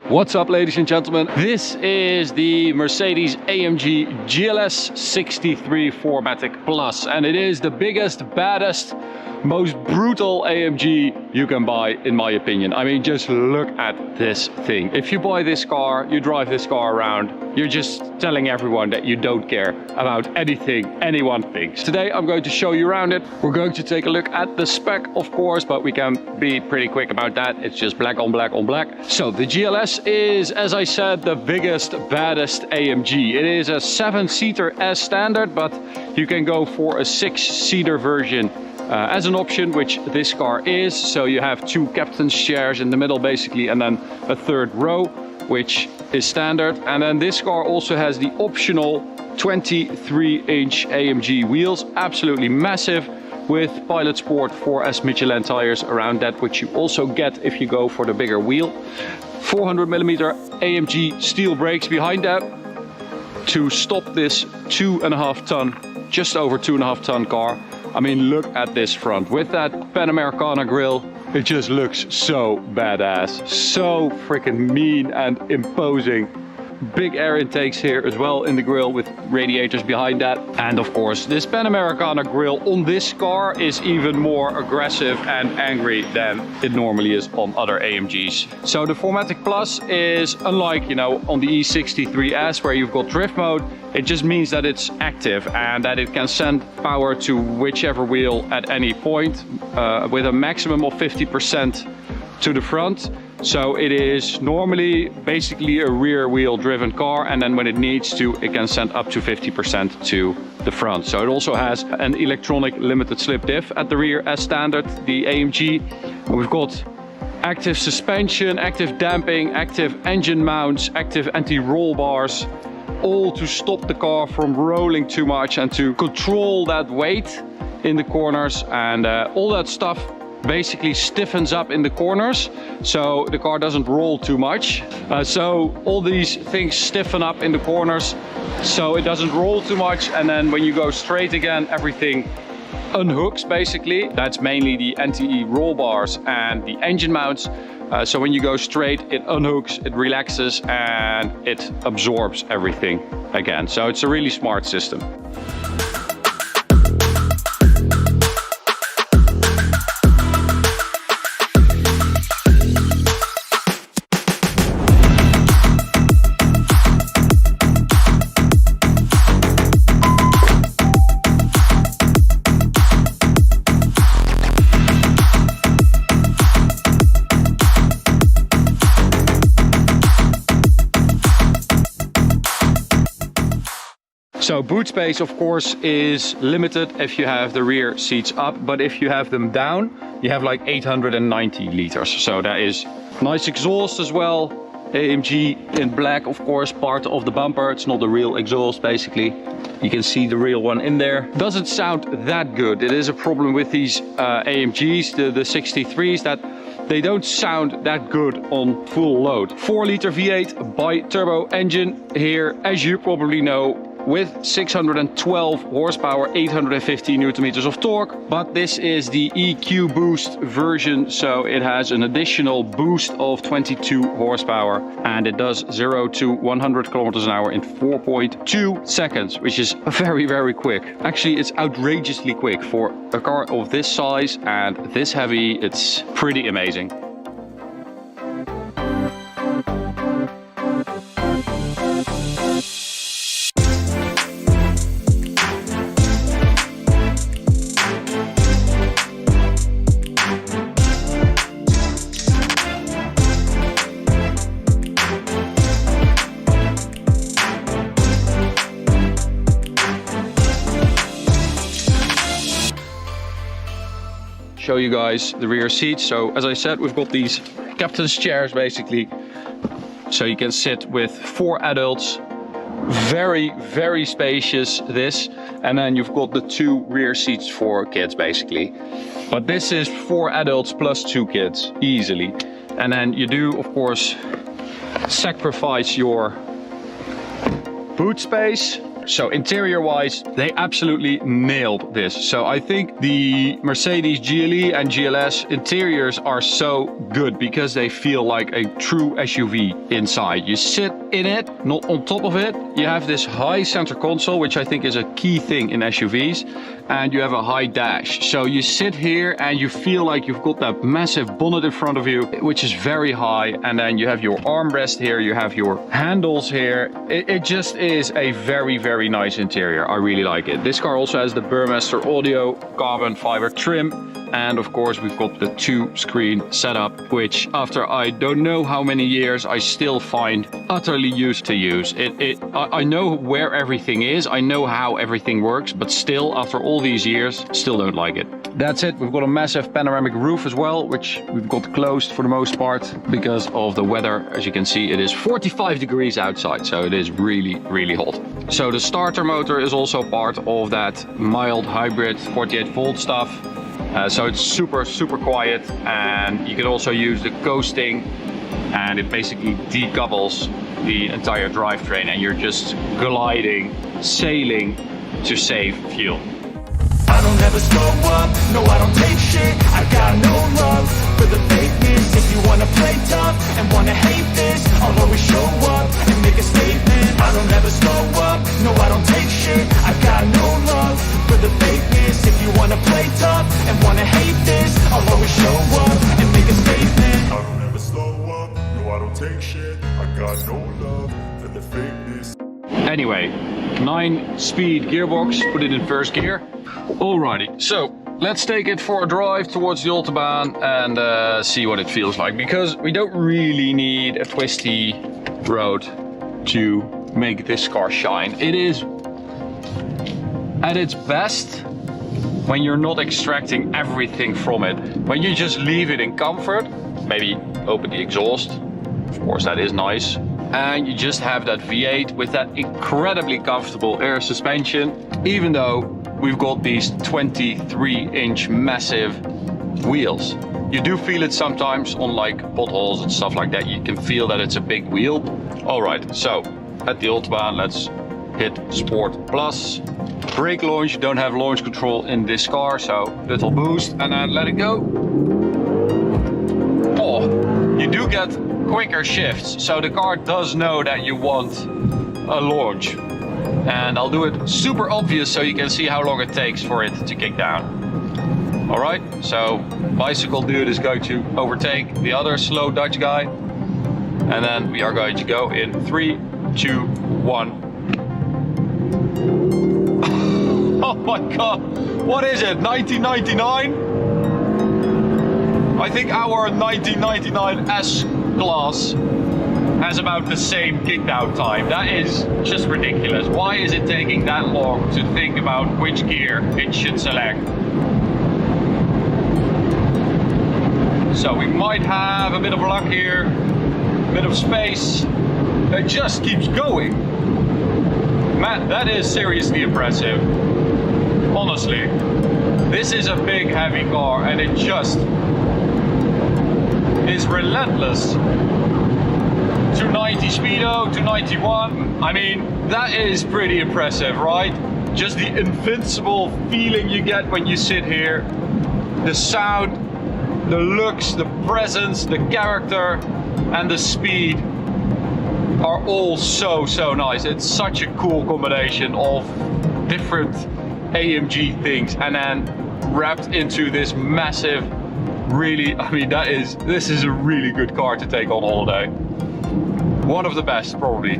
What's up, ladies and gentlemen? This is the Mercedes AMG GLS 63 4MATIC Plus, and it is the biggest, baddest, most brutal AMG you can buy, in my opinion. I mean, just look at this thing. If you buy this car, you drive this car around, you're just telling everyone that you don't care about anything anyone thinks. Today I'm going to show you around it. We're going to take a look at the spec, of course, but we can be pretty quick about that. It's just black on black on black. So the GLS is, as I said, the biggest, baddest AMG. It is a 7-seater as standard, but you can go for a 6-seater version as an option, which this car is. So you have 2 captain's chairs in the middle basically, and then a 3rd row, which is standard. And then this car also has the optional 23-inch AMG wheels, absolutely massive, with Pilot Sport 4S Michelin tires around that, which you also get if you go for the bigger wheel. 400mm AMG steel brakes behind that to stop this 2.5 ton, just over 2.5 ton car. I mean, look at this front with that Panamericana grille. It just looks so badass, so freaking mean and imposing. Big air intakes here as well in the grille with radiators behind that. And of course, this Panamericana grille on this car is even more aggressive and angry than it normally is on other AMGs. So the 4MATIC Plus is unlike, you know, on the E63S where you've got drift mode. It just means that it's active and that it can send power to whichever wheel at any point with a maximum of 50% to the front. So it is normally basically a rear wheel driven car, and then when it needs to, it can send up to 50% to the front. So it also has an electronic limited slip diff at the rear as standard, the AMG. We've got active suspension, active damping, active engine mounts, active anti-roll bars, all to stop the car from rolling too much and to control that weight in the corners, and all that stuff basically stiffens up in the corners so the car doesn't roll too much. So all these things stiffen up in the corners so it doesn't roll too much, and then when you go straight again, everything unhooks basically. That's mainly the anti-roll bars and the engine mounts. So when you go straight, it unhooks, it relaxes, and it absorbs everything again. So it's a really smart system. So boot space, of course, is limited if you have the rear seats up, but if you have them down, you have like 890 liters. So that is nice exhaust as well. AMG in black, of course, part of the bumper. It's not the real exhaust, basically. You can see the real one in there. Doesn't sound that good. It is a problem with these AMGs, the 63s, that they don't sound that good on full load. 4-liter V8 bi-turbo engine here, as you probably know, with 612 horsepower, 850 newton meters of torque. But this is the EQ Boost version, so it has an additional boost of 22 horsepower, and it does 0 to 100 kilometers an hour in 4.2 seconds, which is very, very quick. Actually, it's outrageously quick for a car of this size and this heavy. It's pretty amazing. Show you guys the rear seats. So as I said, we've got these captain's chairs basically, so you can sit with 4 adults. Very, very spacious, this. And then you've got the 2 rear seats for kids basically, but this is 4 adults plus 2 kids easily. And then you do, of course, sacrifice your boot space So interior wise, they absolutely nailed this. So I think the Mercedes GLE and GLS interiors are so good because they feel like a true SUV inside. You sit in it, not on top of it. You have this high center console, which I think is a key thing in SUVs, and you have a high dash. So you sit here and you feel like you've got that massive bonnet in front of you, which is very high, and then you have your armrest here, you have your handles here. It just is a very, very nice interior. I really like it. This car also has the Burmester audio carbon fiber trim, and of course we've got the 2-screen setup, which after I don't know how many years I still find utterly used to use. I know where everything is, I know how everything works, but still after all these years, still don't like it. That's it. We've got a massive panoramic roof as well, which we've got closed for the most part because of the weather. As you can see, it is 45 degrees outside, so it is really, really hot. So the starter motor is also part of that mild hybrid 48-volt stuff. So it's super, super quiet, and you can also use the coasting, and it basically decouples the entire drivetrain, and you're just gliding, sailing to save fuel. I don't ever slow up, no I don't take shit. I got no love for the fakeness. If you wanna play tough and wanna hate this, I'll always show up and make a statement. I don't ever slow up, no I don't take shit. I got no love for the fakeness. If you wanna play tough and wanna hate this, I'll always show up and make a statement. I don't ever slow up, no I don't take shit. I got no love for the fakeness. Anyway, 9-speed gearbox, put it in first gear. Alrighty, so let's take it for a drive towards the Autobahn and see what it feels like, because we don't really need a twisty road to make this car shine. It is at its best when you're not extracting everything from it. When you just leave it in comfort, maybe open the exhaust, of course that is nice, and you just have that V8 with that incredibly comfortable air suspension, even though we've got these 23-inch massive wheels. You do feel it sometimes on like potholes and stuff like that. You can feel that it's a big wheel. All right, so at the Autobahn, let's hit Sport Plus. Brake launch, you don't have launch control in this car, so little boost and then let it go. Oh, you do get quicker shifts, so the car does know that you want a launch. And I'll do it super obvious so you can see how long it takes for it to kick down. All right, so bicycle dude is going to overtake the other slow Dutch guy. And then we are going to go in 3, 2, 1. Oh my God, what is it, 1999? I think our 1999 S-Class has about the same kickdown time. That is just ridiculous. Why is it taking that long to think about which gear it should select? So we might have a bit of luck here, a bit of space. It just keeps going. Man, that is seriously impressive. Honestly, this is a big heavy car and it just is relentless. 290 speedo, 291. I mean, that is pretty impressive, right? Just the invincible feeling you get when you sit here. The sound, the looks, the presence, the character, and the speed are all so nice. It's such a cool combination of different AMG things and then wrapped into this massive, really, I mean, this is a really good car to take on holiday. One of the best, probably.